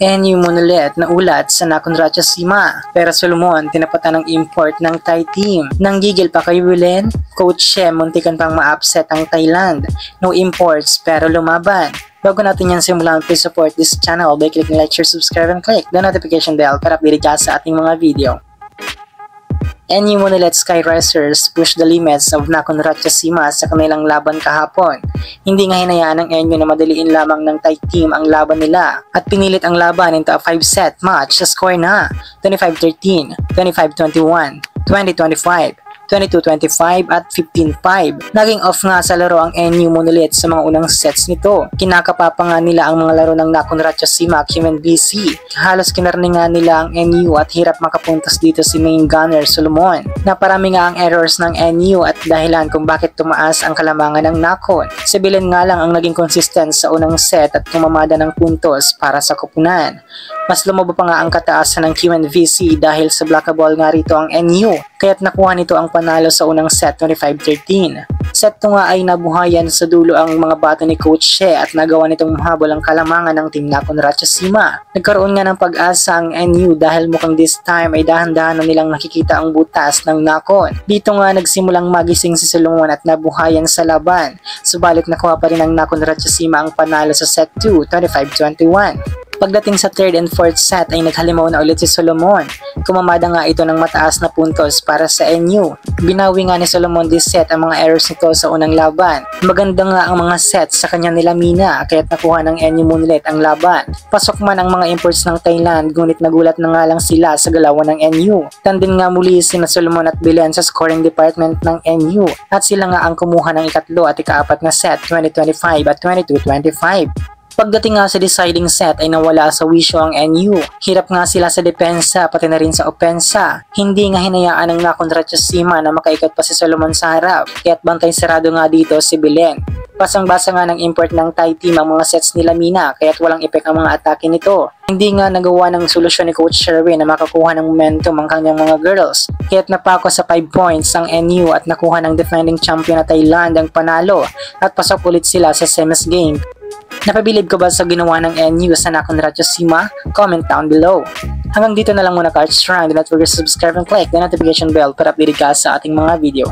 NU Monolith na ulat sa Nakhon Ratchasima. Pero Solomon tinapatan ng import ng Thai team. Nanggigil pa kay Willen, Coach Shem muntikan pang ma-upset ang Thailand. No imports pero lumaban. Bago natin yan simulan, please support this channel by clicking like, share, subscribe, and click the notification bell para updated ka sa ating mga video. NU Monolith Skyrisers push the limits of Nakhon Ratchasima sa kanilang laban kahapon. Hindi nga hinayaan ng NU na madaliin lamang ng Thai team ang laban nila at pinilit ang laban into a 5-set match sa score na 25-13, 25-21, 20-25, 22-25 at 15-5. Naging off nga sa laro ang NU Monolith sa mga unang sets nito. Kinakapapa nga nila ang mga laro ng Nakhon Ratchasima, Kim and BC. Halos kinarni nga nila ang NU at hirap makapuntos dito si main gunner Solomon. Naparami nga ang errors ng NU at dahilan kung bakit tumaas ang kalamangan ng Nakhon. Si Belen nga lang ang naging consistent sa unang set at kumamada ng puntos para sa koponan. Mas lumabo pa nga ang kataasan ng Kim and BC dahil sa blockable nga rito ang NU. Kaya't nakuha nito ang panalo sa unang set 25-13. Set 2 nga ay nabuhayan sa dulo ang mga bata ni Coach She at nagawa nitong mahabol ang kalamangan ng Team Nakhon Ratchasima. Nagkaroon nga ng pag-asa ang NU dahil mukhang this time ay dahan-dahan na nilang nakikita ang butas ng Nakhon. Dito nga nagsimulang magising si Solomon at nabuhayan sa laban. Subalit nakuha pa rin ang Nakhon Ratchasima ang panalo sa set 2 25-21. Pagdating sa 3rd and 4th set ay naghalimaw na ulit si Solomon. Kumamada nga ito ng mataas na puntos para sa NU. Binawi nga ni Solomon this set ang mga errors nito sa unang laban. Maganda nga ang mga sets sa kanya nila Mina kaya't nakuha ng NU Monolith ang laban. Pasok man ang mga imports ng Thailand ngunit nagulat na nga lang sila sa galawan ng NU. Tandin nga muli sina Solomon at Belen sa scoring department ng NU at sila nga ang kumuha ng ikatlo at ikaapat na set 20-25 at 22-25. Pagdating nga sa deciding set ay nawala sa wisyo ang NU. Hirap nga sila sa depensa pati na rin sa opensa. Hindi nga hinayaan ng Nakhon Ratchasima na makaikot pa si Solomon sa harap. Kaya't bantay sarado nga dito si Belen. Basang-basa nga ng import ng Thai team ang mga sets nila Mina kaya't walang epek ang mga atake nito. Hindi nga nagawa ng solusyon ni Coach Sherwin na makakuha ng momentum ang kanyang mga girls. Kaya't napako sa 5 points ang NU at nakuha ng defending champion na Thailand ang panalo at pasok ulit sila sa semis game. Napabilib ka ba sa ginawa ng NU sa Nakhon Ratchasima? Comment down below. Hanggang dito na lang muna, Cards Run. Do not forget to subscribe and click the notification bell para updated ka sa ating mga video.